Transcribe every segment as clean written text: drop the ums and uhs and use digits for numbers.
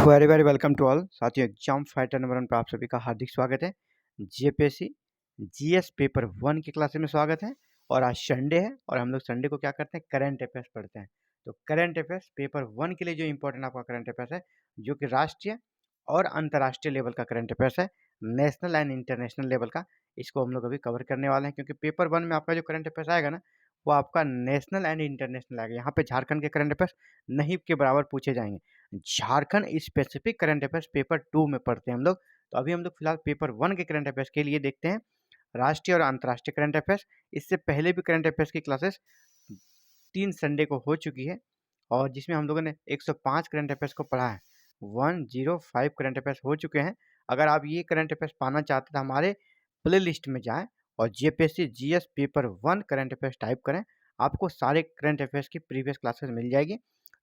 Very very welcome to all साथियों। Exam fighter number 1 पर आप सभी का हार्दिक स्वागत है। जेपीएससी जीएस पेपर 1 की क्लासेस में स्वागत है। और आज संडे है और हम लोग संडे को क्या करते हैं, करंट अफेयर्स पढ़ते हैं। तो करंट अफेयर्स पेपर 1 के लिए जो इंपॉर्टेंट आपका करंट अफेयर्स है, जो कि राष्ट्रीय और अंतर्राष्ट्रीय लेवल का करंट अफेयर्स है, नेशनल एंड इंटरनेशनल लेवल का, इसको हम लोग अभी कवर करने वाले हैं। क्योंकि पेपर 1 में आपका जो करंट अफेयर्स आएगा ना, वो आपका नेशनल एंड इंटरनेशनल आएगा। यहाँ पे झारखंड के करंट अफेयर्स नहीं के बराबर पूछे जाएंगे। Jharkhand specific current affairs paper 2 में पढ़ते हैं हम लोग। तो अभी हम लोग फिलहाल पेपर 1 के करंट अफेयर्स के लिए देखते हैं राष्ट्रीय और अंतर्राष्ट्रीय करंट अफेयर्स। इससे पहले भी करंट अफेयर्स की क्लासेस 3 संडे को हो चुकी है और जिसमें हम लोगों ने 105 करंट अफेयर्स को पढ़ा है। 105 करंट अफेयर्स हो चुके हैं। अगर आप ये करंट अफेयर्स पाना चाहते हैं तो हमारे प्ले लिस्ट में जाएँ और JPSC GS paper 1 current affairs type करें। आपको सारे करंट अफेयर्स की प्रीवियस क्लासेस मिल जाएगी।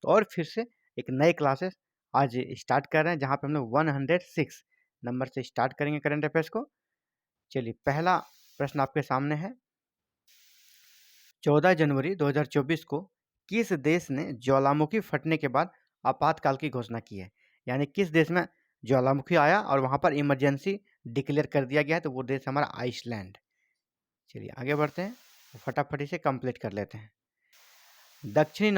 और फिर से एक नए क्लासेस आज स्टार्ट कर रहे हैं, जहाँ पे हम लोग 106 नंबर से स्टार्ट करेंगे करंट अफेयर्स को। चलिए, पहला प्रश्न आपके सामने है। 14 जनवरी 2024 को किस देश ने ज्वालामुखी फटने के बाद आपातकाल की घोषणा की है? यानी किस देश में ज्वालामुखी आया और वहाँ पर इमरजेंसी डिक्लेयर कर दिया गया है, तो वो देश हमारा आइसलैंड। चलिए आगे बढ़ते हैं, फटाफट से कंप्लीट कर लेते हैं। दक्षिणी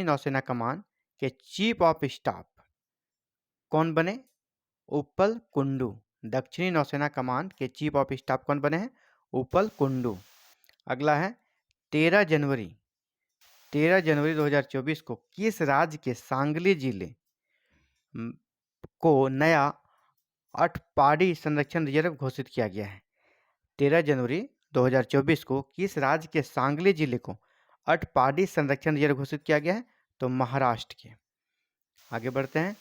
नौसेना कमान के चीफ ऑफ स्टाफ कौन बने? उपल कुंडू। दक्षिणी नौसेना कमान के चीफ ऑफ स्टाफ कौन बने हैं? उपल कुंडू। अगला है 13 जनवरी 2024 को किस राज्य के सांगली जिले को नया अठपाड़ी संरक्षण रिजर्व घोषित किया गया है? 13 जनवरी 2024 को किस राज्य के सांगली जिले को अठपाड़ी संरक्षण रिजर्व घोषित किया गया है? तो महाराष्ट्र के। आगे बढ़ते हैं।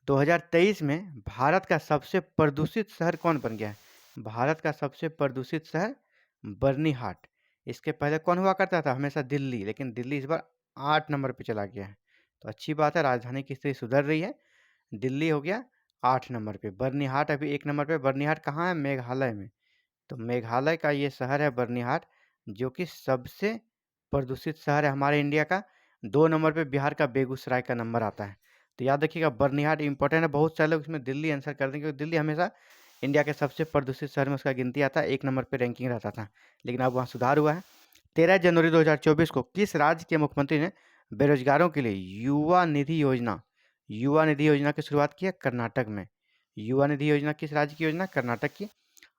2023 में भारत का सबसे प्रदूषित शहर कौन बन गया है? भारत का सबसे प्रदूषित शहर बर्नीहाट। इसके पहले कौन हुआ करता था? हमेशा दिल्ली, लेकिन दिल्ली इस बार 8 नंबर पे चला गया है। तो अच्छी बात है, राजधानी की स्थिति सुधर रही है। दिल्ली हो गया 8 नंबर पे, बर्नीहाट अभी 1 नंबर पे। बर्नीहाट कहाँ है? मेघालय में। तो मेघालय का ये शहर है बर्नीहाट, जो कि सबसे प्रदूषित शहर है हमारे इंडिया का। 2 नंबर पे बिहार का बेगूसराय का नंबर आता है। तो याद रखिएगा, बर्नीहाट इंपॉर्टेंट है। बहुत सारे लोग इसमें दिल्ली आंसर कर देंगे, क्योंकि दिल्ली हमेशा इंडिया के सबसे प्रदूषित शहर में उसका गिनती आता है, 1 नंबर पे रैंकिंग रहता था, लेकिन अब वहाँ सुधार हुआ है। 13 जनवरी 2024 को किस राज्य के मुख्यमंत्री ने बेरोजगारों के लिए युवा निधि योजना की शुरुआत की है? कर्नाटक में। युवा निधि योजना किस राज्य की योजना? कर्नाटक की।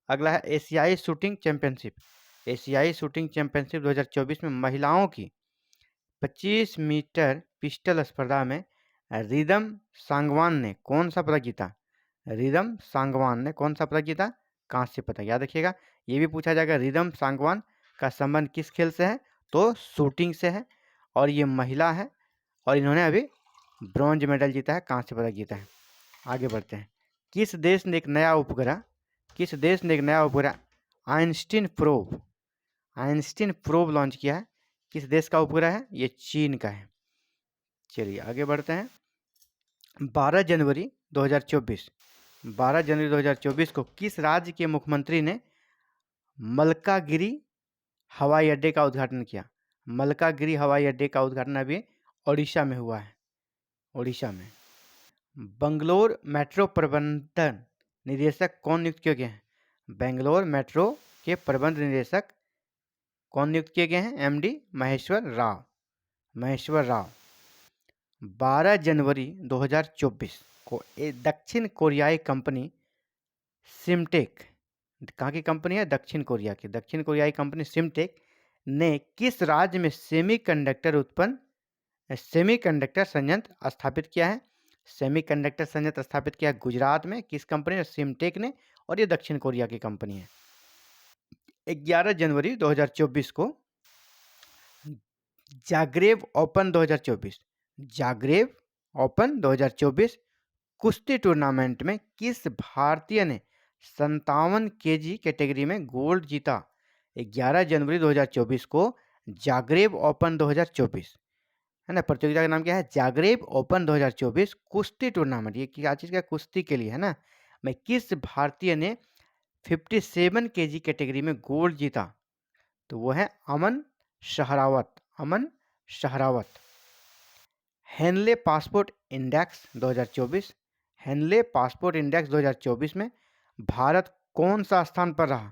अगला है एशियाई शूटिंग चैंपियनशिप 2024 में महिलाओं की 25 मीटर पिस्टल स्पर्धा में रिदम सांगवान ने कौन सा पदक जीता? रिदम सांगवान ने कौन सा पदक जीता? कांस्य पदक। याद रखिएगा, ये भी पूछा जाएगा, रिदम सांगवान का संबंध किस खेल से है? तो शूटिंग से है, और ये महिला है और इन्होंने अभी ब्रॉन्ज मेडल जीता है, कांस्य पदक जीता है। आगे बढ़ते हैं। किस देश ने एक नया उपग्रह आइंस्टीन प्रोब लॉन्च किया है? किस देश का उपग्रह है? ये चीन का है। चलिए आगे बढ़ते हैं। 12 जनवरी 2024 को किस राज्य के मुख्यमंत्री ने मलकागिरी हवाई अड्डे का उद्घाटन किया? मलकागिरी हवाई अड्डे का उद्घाटन अभी ओडिशा में हुआ है। ओडिशा में। बंगलोर मेट्रो प्रबंधन निदेशक कौन नियुक्त किए गए हैं? बेंगलोर मेट्रो के प्रबंध निदेशक कौन नियुक्त किए गए हैं? एमडी महेश्वर राव। 12 जनवरी 2024 को दक्षिण कोरियाई कंपनी सिमटेक, कहाँ की कंपनी है? दक्षिण कोरिया की। दक्षिण कोरियाई कंपनी सिमटेक ने किस राज्य में सेमीकंडक्टर संयंत्र स्थापित किया है? सेमीकंडक्टर संयंत्र स्थापित किया गुजरात में। किस कंपनी ने? सिमटेक ने, और ये दक्षिण कोरिया की कंपनी है। 11 जनवरी 2024 को जाग्रेब ओपन 2024 कुश्ती टूर्नामेंट में किस भारतीय ने 57 केजी कैटेगरी में गोल्ड जीता? 11 जनवरी 2024 को जाग्रेब ओपन 2024 है ना। प्रतियोगिता का नाम क्या है? जाग्रेब ओपन 2024 कुश्ती टूर्नामेंट। ये क्या चीज़ का? कुश्ती के लिए है ना। मैं किस भारतीय ने 57 केजी कैटेगरी में गोल्ड जीता? तो वो है Aman Sehrawat. Henley passport index 2024, Henley passport index 2024 में भारत कौन सा स्थान पर रहा?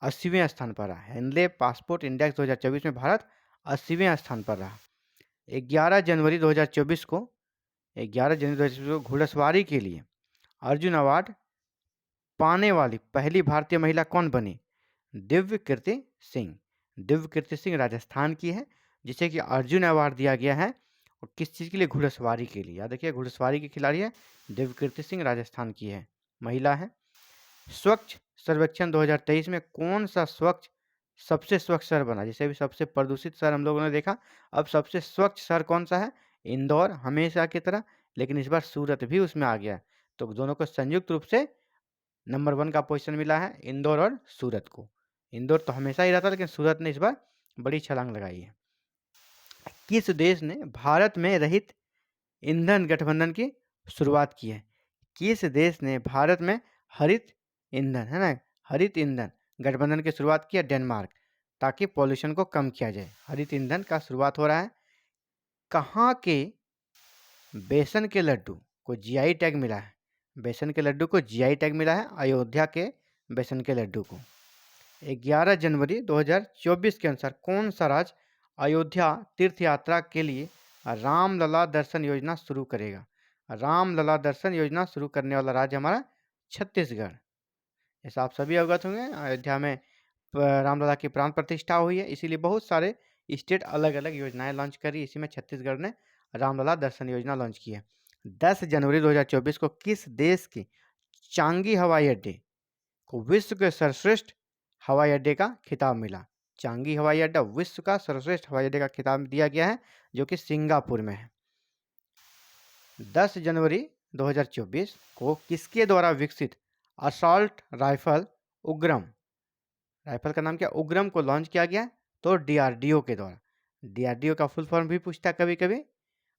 80वें स्थान पर रहा। हेनले पासपोर्ट इंडेक्स 2024 में भारत 80वें स्थान पर रहा। 11 जनवरी 2024 को 11 जनवरी 2024 को घुड़सवारी के लिए अर्जुन अवार्ड पाने वाली पहली भारतीय महिला कौन बनी? दिव्य कीर्ति सिंह। दिव्य कीर्ति सिंह राजस्थान की है, जिसे कि अर्जुन अवार्ड दिया गया है। और किस चीज़ के लिए? घुड़सवारी के लिए। याद रखिए, घुड़सवारी की खिलाड़ी है। दिव्य कीर्ति सिंह राजस्थान की है, महिला है। स्वच्छ सर्वेक्षण 2023 में कौन सा स्वच्छ सबसे स्वच्छ शहर बना? जैसे अभी सबसे प्रदूषित शहर हम लोगों ने देखा, अब सबसे स्वच्छ शहर कौन सा है? इंदौर, हमेशा की तरह, लेकिन इस बार सूरत भी उसमें आ गया। तो दोनों को संयुक्त रूप से नंबर 1 का पोजीशन मिला है, इंदौर और सूरत को। इंदौर तो हमेशा ही रहता, लेकिन सूरत ने इस बार बड़ी छलांग लगाई है। किस देश ने भारत में रहित ईंधन गठबंधन की शुरुआत की है? किस देश ने भारत में हरित ईंधन, है ना, हरित ईंधन गठबंधन की शुरुआत की है? डेनमार्क, ताकि पॉल्यूशन को कम किया जाए। हरित ईंधन का शुरुआत हो रहा है। कहाँ के बेसन के लड्डू को जीआई टैग मिला है? बेसन के लड्डू को जीआई टैग मिला है, अयोध्या के बेसन के लड्डू को। 11 जनवरी 2024 के अनुसार कौन सा राज्य अयोध्या तीर्थ यात्रा के लिए रामलला दर्शन योजना शुरू करेगा? रामलला दर्शन योजना शुरू करने वाला राज्य हमारा छत्तीसगढ़। ऐसा आप सभी अवगत होंगे, अयोध्या में रामलला की प्राण प्रतिष्ठा हुई है, इसीलिए बहुत सारे स्टेट अलग अलग योजनाएं लॉन्च करी। इसी में छत्तीसगढ़ ने रामलला दर्शन योजना लॉन्च की है। 10 जनवरी 2024 को किस देश के चांगी हवाई अड्डे को विश्व के सर्वश्रेष्ठ हवाई अड्डे का खिताब मिला? चांगी हवाई अड्डा विश्व का सर्वश्रेष्ठ हवाई अड्डे का खिताब दिया गया है, जो कि सिंगापुर में है। 10 जनवरी 2024 को किसके द्वारा विकसित असॉल्ट राइफल उग्रम, राइफल का नाम क्या? उग्रम को लॉन्च किया गया? तो डीआरडीओ के द्वारा। डीआरडीओ का फुल फॉर्म भी पूछता है कभी कभी।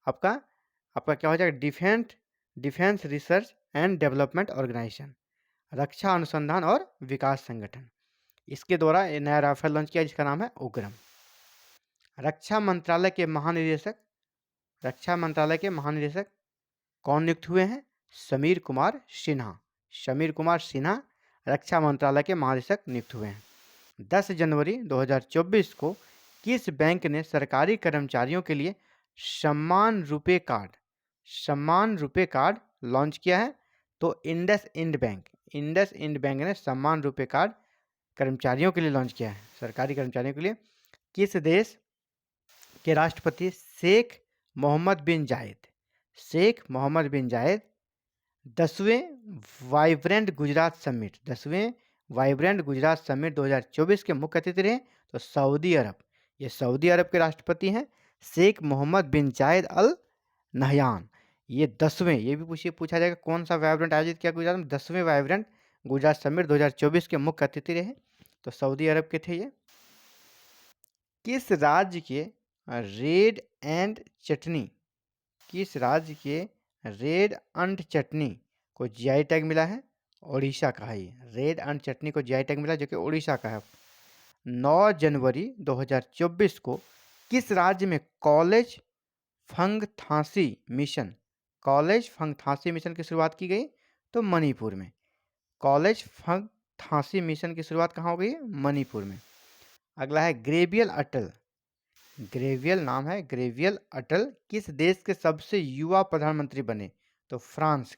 आपका आपका क्या हो जाएगा? Defence research and development organisation, रक्षा अनुसंधान और विकास संगठन। इसके द्वारा ये नया राइफल लॉन्च किया, जिसका नाम है उग्रम। रक्षा मंत्रालय के महानिदेशक कौन नियुक्त हुए हैं? समीर कुमार सिन्हा। समीर कुमार सिन्हा रक्षा मंत्रालय के महानिदेशक नियुक्त हुए हैं। 10 जनवरी 2024 को किस बैंक ने सरकारी कर्मचारियों के लिए सम्मान रुपए कार्ड लॉन्च किया है? तो इंडस इंड बैंक ने सम्मान रुपए कार्ड कर्मचारियों के लिए लॉन्च किया है, सरकारी कर्मचारियों के लिए। किस देश के राष्ट्रपति शेख मोहम्मद बिन जायद 10वें वाइब्रेंट गुजरात समिट 2024 के मुख्य अतिथि रहे? तो सऊदी अरब, ये सऊदी अरब के राष्ट्रपति हैं शेख मोहम्मद बिन जायद अल नहयान। ये 10वें, ये भी पूछा जाएगा कौन सा वाइब्रेंट आयोजित किया गुजरात में? 10वें वाइब्रेंट गुजरात समिट 2024 के मुख्य अतिथि रहे, तो सऊदी अरब के थे ये। किस राज्य के रेड एंड चटनी को जीआई टैग मिला है? ओडिशा का है ये, रेड एंड चटनी को जीआई टैग मिला, जो कि ओडिशा का है। 9 जनवरी 2024 को किस राज्य में कॉलेज फंगथांसी मिशन की शुरुआत की गई? तो मणिपुर में। कॉलेज फंगथांसी मिशन की शुरुआत कहाँ हो गई? मणिपुर में। अगला है ग्रेवियल अटल किस देश के सबसे युवा प्रधानमंत्री बने? तो फ्रांस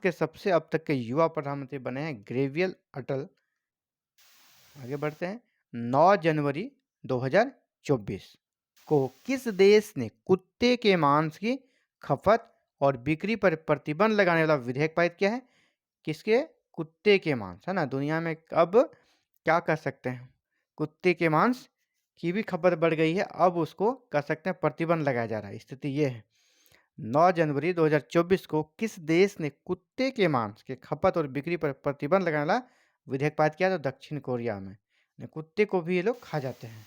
के सबसे अब तक के युवा प्रधानमंत्री बने हैं ग्रेवियल अटल। आगे बढ़ते हैं। 9 जनवरी 2024 को किस देश ने कुत्ते के मांस की खपत और बिक्री पर प्रतिबंध लगाने वाला विधेयक पारित किया है? किसके? कुत्ते के मांस, है ना। दुनिया में अब क्या कर सकते हैं, कुत्ते के मांस की भी खपत बढ़ गई है, अब उसको कर सकते हैं प्रतिबंध लगाया जा रहा है, स्थिति ये है। 9 जनवरी 2024 को किस देश ने कुत्ते के मांस के खपत और बिक्री पर प्रतिबंध लगाने वाला विधेयक पारित किया? तो दक्षिण कोरिया में। कुत्ते को भी ये लोग खा जाते हैं।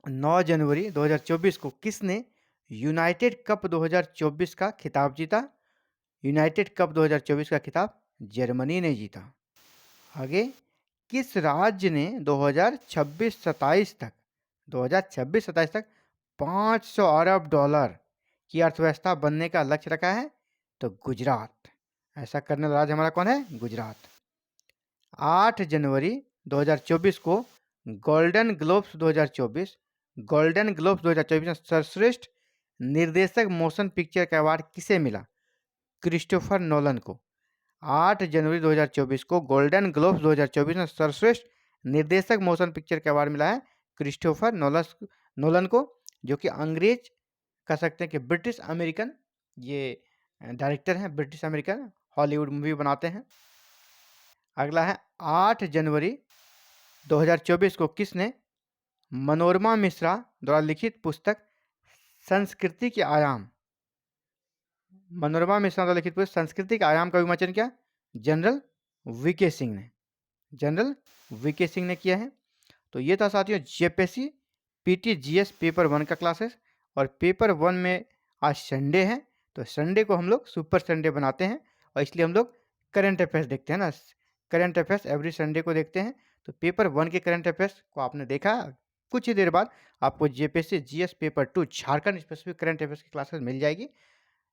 9 जनवरी 2024 को किसने यूनाइटेड कप 2024 का खिताब जीता? यूनाइटेड कप 2024 का खिताब जर्मनी ने जीता। आगे, किस राज्य ने 2026-27 तक 500 अरब डॉलर की अर्थव्यवस्था बनने का लक्ष्य रखा है? तो गुजरात। ऐसा करने वाला राज्य हमारा कौन है? गुजरात। 8 जनवरी 2024 को गोल्डन ग्लोब्स 2024 में सर्वश्रेष्ठ निर्देशक मोशन पिक्चर का अवार्ड किसे मिला? क्रिस्टोफर नोलन को। 8 जनवरी 2024 को गोल्डन ग्लोब्स 2024 में सर्वश्रेष्ठ निर्देशक मोशन पिक्चर का अवार्ड मिला है क्रिस्टोफर नोलन को, जो कि अंग्रेज कह सकते हैं कि ब्रिटिश अमेरिकन ये डायरेक्टर हैं, ब्रिटिश अमेरिकन, हॉलीवुड मूवी बनाते हैं। अगला है 8 जनवरी 2024 को किसने मनोरमा मिश्रा द्वारा लिखित पुस्तक संस्कृति के आयाम, मनोरमा मिश्रा द्वारा लिखित पुस्तक संस्कृति के आयाम का विमोचन किया? जनरल वीके सिंह ने। जनरल वीके सिंह ने किया है। तो ये था साथियों जेपीएससी पीटी जीएस पेपर 1 का क्लासेस। और पेपर 1 में आज संडे है, तो संडे को हम लोग सुपर संडे बनाते हैं और इसलिए हम लोग करंट अफेयर्स देखते हैं ना, करंट अफेयर्स एवरी संडे को देखते हैं। तो पेपर 1 के करंट अफेयर्स को आपने देखा, कुछ ही देर बाद आपको JPSC GS paper 2 Jharkhand specific current affairs की क्लासेस मिल जाएगी।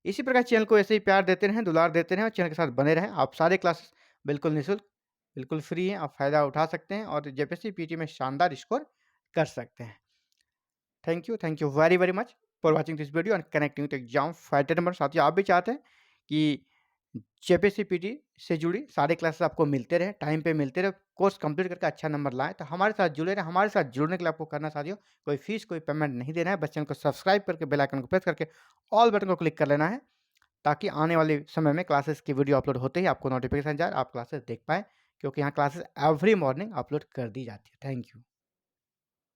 इसी प्रकार चैनल को ऐसे ही प्यार देते रहें, दुलार देते रहें और चैनल के साथ बने रहें। आप सारे क्लासेस बिल्कुल निःशुल्क, बिल्कुल फ्री हैं, आप फ़ायदा उठा सकते हैं और जेपीएससी पीटी में शानदार स्कोर कर सकते हैं। Thank you very very much for watching this video and connecting to exam fighter number. साथियों आप भी चाहते हैं कि जेपीएससी पीटी से जुड़ी सारे क्लासेस आपको मिलते रहे, टाइम पे मिलते रहे, कोर्स कंप्लीट करके अच्छा नंबर लाएं, तो हमारे साथ जुड़े रहें। हमारे साथ जुड़ने के लिए आपको करना साथियों कोई फीस कोई पेमेंट नहीं देना है, बस चैनल को सब्सक्राइब करके बेल आइकन को प्रेस करके ऑल बटन को क्लिक कर लेना है, ताकि आने वाले समय में क्लासेस की वीडियो अपलोड होते ही आपको नोटिफिकेशन जाए, आप क्लासेस देख पाएँ, क्योंकि यहाँ क्लासेस एवरी मॉर्निंग अपलोड कर दी जाती है। Thank you.